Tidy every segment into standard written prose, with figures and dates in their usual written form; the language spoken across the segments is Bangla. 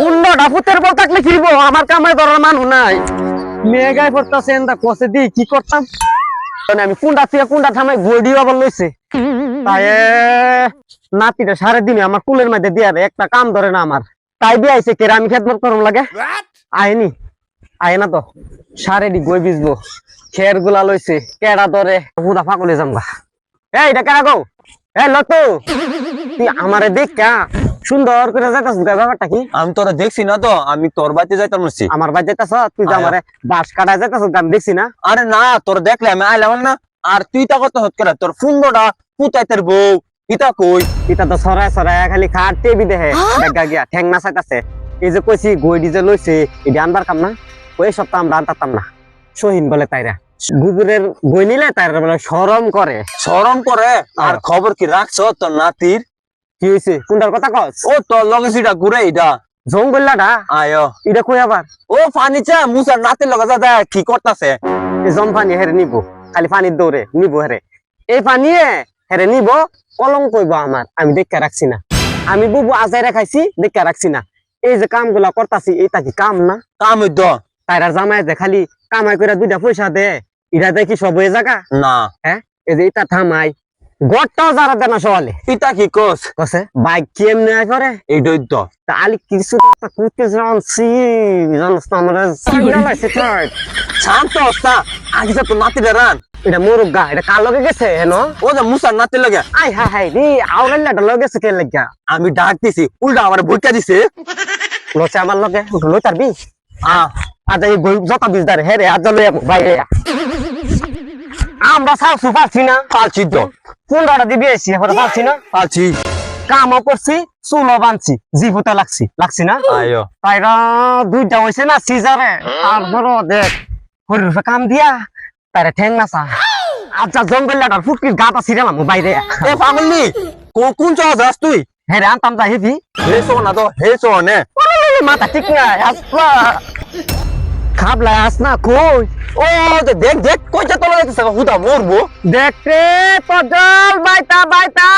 15টা ফুটের বল থাকলে খেলবো, আমার কামাই ধরার মানুষ নাই। মেয়ে গায়ে পড়তেছে এন্দা কষে দি কি করতাম, আমি কুন্ডা থেকে কুন্ডা থামাই গড়ি আবার লইছে। তাই নাতিটা সারে দিনে আমার কুলের মধ্যে দিয়া একটা কাম ধরে না আমার, তাই দিয়ে আইছে কেরা আমি খেদমত করম লাগে। আয়নি আয় না তো সারে দি গই বিজবো, খের গুলা লইছে কেডা ধরে হুদা ফাঁকলে যামগা। এই এটা কেডা গো, এ লতু তুই আমারে দেখ কা সুন্দর করে যাইতাছ, ব্যাপারটা কি? আমি তোরা দেখছি না তো, আমি তোর বাড়িতে যাইতাম না। আমার বাড়ি যাইতাছ, তুই যে আমারে বাস কাটা যাইতাছ আমি দেখছি না। আরে না, তোর দেখলে আমি আইলাম না। আর তুই তা কত হত করে তোর ফুন্ডটা পুতাইতের বউ ইতা কই? ইতা তো সরায় সরায় খালি খাট টেবি দেহে বেগা গিয়া ঠ্যাং না চাইতাছে। এই যে কইছি গইডি যে লইছে এডি আনবার কাম না, ওই সপ্তাহ আমরা আনতাম না। সহিন বলে তাইরা গুগুরের গই নিলে তাইরা বলে শরম করে। শরম করে? আর খবর কি রাখছ তোর নাতির? কি হইছে কোনটার কথা কস? ও তোর লগে সিটা ঘুরে এটা জঙ্গলটা আয়ো এটা কই আবার? ও ফানিচা মুসার নাতির লগে যা কি করতাছে। এই জম পানি হেরে নিব, খালি পানির দৌড়ে নিব হেরে। এই পানি হেরে নিব, কলম কইব আমার, আমি দেখা রাখছি না। আমি বুবু আজাই রাখাইছি দেখা রাখছি না। এই যে কাম গুলা করতাছি এটা কি কাম না? কাম হইতো তাইরা জামাই যে খালি কামাই করে 2টা পয়সা দে, এটা দেখি সব হয়ে জায়গা না। হ্যাঁ এই যে এটা থামাই গড়টাও যারা দেনা সওয়ালে ইতা কি কোস কসে বাইক কেমনে আই করে এইটাই তো। তা আলি কিছু একটা করতে জানছি, জানস না আমরা শান্ত অবস্থা আগে তো নাতির রান। এটা মুরুগা, এটা কার লগে গেছে হেন? ও যে মুসার নাতির লগে আই হাই হাই রে আউরাইলাটা লগে গেছে কে লাগা? আমি ডাক দিছি উল্টা আমার ভুইকা দিছে। লছে আমার লগে লই তারবি আহ আজ এই যত বিজদার হেরে আজ লই বাইরে আমরা সাউসু পাচ্ছি না। পালছি তো কোনটা দিবি এসি এখন পাচ্ছি না। পালছি কামও করছি চুলও বানছি জিভুতে লাগছি না। আয়ো তাইরা 2টা হইছে না সিজারে, তারপর দেখ হরিফে কাম দিয়া তাইরা ঠ্যাং নাচা। আচ্ছা জঙ্গলাটার ফুটকির গাটা ছিড়ালাম বাইরে। এ পাগলি কোন চা যাস তুই? হ্যাঁ রে আনতাম যা হেবি হে চো না তো হে চো নে মাথা ঠিক নাই আসলা খাবলা আস না কই। ও দেখ দেখ কইটা তোলা যাইতেছে হুদা মরবো। দেখতে পটল বাইতা বাইতা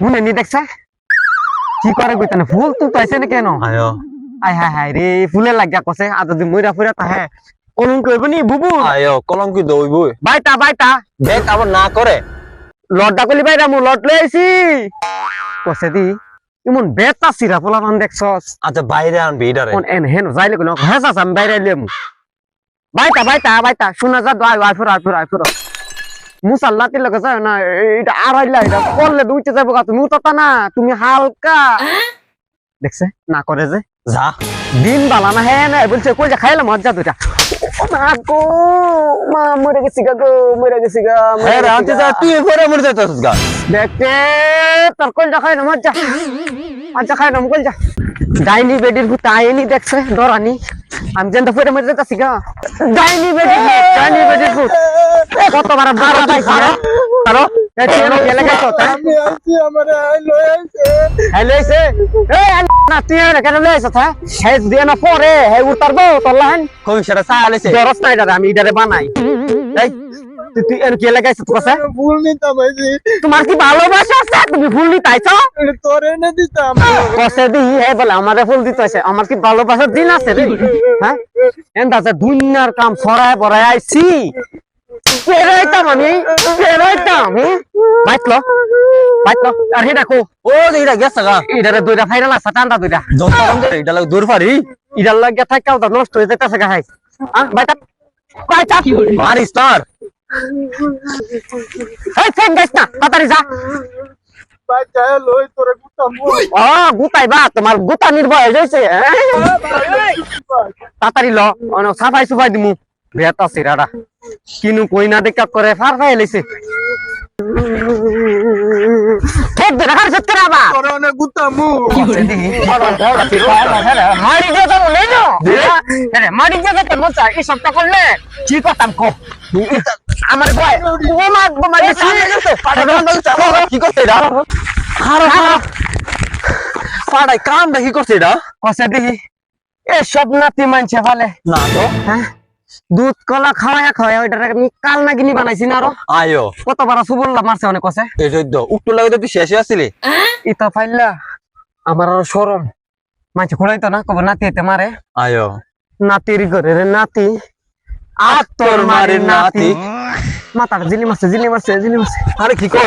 মনে নি দেখছে কি করে কইতানে ফুল তুলতাইছে না কেন? আয়ো আই হাই হাই রে ফুলে লাগিয়া কসে আজ যদি মইরা ফুরা তাহে কলম কইব নি বুবু। আয়ো কলম কি দইবো বাইতা বাইতা দেখ আবার না করে লড্ডা কলি বাইরা মু লড লই আইছি কসে দি ইমন বেতা সিরা পোলা মান দেখছস। আচ্ছা বাইরে আনবি এটারে কোন এন হেন যাইলে কোন হেসা সাম বাইরে লিমু বাইতা বাইতা বাইতা শোনা যা দই আই ফুর মুসাল্লাতির লগে যায় না, এটা আড়াইলা এটা করলে দুইটা যাবো গা। তুমি উঠতা না, তুমি হালকা দেখছে না করে যে যা দিন বালা না। হ্যাঁ না বলছে কই যা খাইলাম মজা 2টা। ও মা গো মা মরে গেছি গা গো মরে গেছি গা। হ্যাঁ রে আনতে যা তুই পরে মরে যাইতাছিস গা। দেখতে তোর কই যা খাইলাম মজা মজা খাইলাম কই যা ডাইনি বেডির ভূত আইনি দেখছে ডরানি। আমি যেন পরে মরে যাইতাছি গা। ডাইনি বেডির ভূত কতবার বাড়া পাইছি কারো এটিএম কে লাগাইছ তা আমি আছি আমারে লই আইছে হ্যালো এসে এই না তুই এর কেন লইছ তা হেজ দিয়ে না পরে হে উতারবো তোলান কই সেটা চা আলেছে জরস নাই দাদা আমি ইদারে বানাই। এই তুই এর কে লাগাইছ তো কসে? ভুল নিতাম আইছি তোমার কি ভালোবাসা আছে তুমি ভুল নি তাইছো তোরে না দিতাম কসে দি হে বলে আমারে ফুল দিতেছে, আমার কি ভালোবাসার দিন আছে রে? হ্যাঁ এন্ডা যে দুনিয়ার কাম ছড়ায় বড়ায় আইছি পেরাইতাম আমি পেরাইতাম বাইতলো আর হেডা কো ও এইটা গেছে গা ইদারে 2টা ফাইনাল আছে টান্ডা 2টা যত কম দে এটা লাগে দূর পারি ইদার লাগে থাকাও দা নষ্ট হয়ে যাইতাছে গা। হাই বাইতা বাইতা মারি স্টার এই ফেন গাইস না তাড়াতাড়ি যা। বাচ্চা লই তোরে গুতাম ও গুতাইবা তোমার গুতা নির্ভয় হইছে। তাড়াতাড়ি ল অন সাফাই সুফাই দিমু বেতা সিরাডা কিনু কই না দেখা করে ফার ফাই লইছে ঠিক দে রাখার সত্য রাবা তোরে অনেক গুতাম মারি যে তো লই যাও আরে মারি যে তো মজা এই সপ্তাহ করলে কি করতাম কো আমার ভয় ও মা মারি কি করতে এটা পাড়ায় কামটা কি করছে এটা কসে দেখি এ সব নাতি মানছে ফালে না তো হ্যাঁ দুধ কলা খাওয়া ওইটা আমি কাল না কিনি বানাইছি না আরো আয়ো কত বড় সুবল্লা মারছে অনেক কসে এই যদ্দ উত্তর লাগে তো তুই শেষে আসছিলি ইতা ফাইল্লা আমার আর শরম মাঝে খোলাই তো না কব নাতি এতে মারে আয়ো নাতির ঘরের নাতি আর তোর মারের নাতি মাথাটা জিলি মারছে আরে কি কর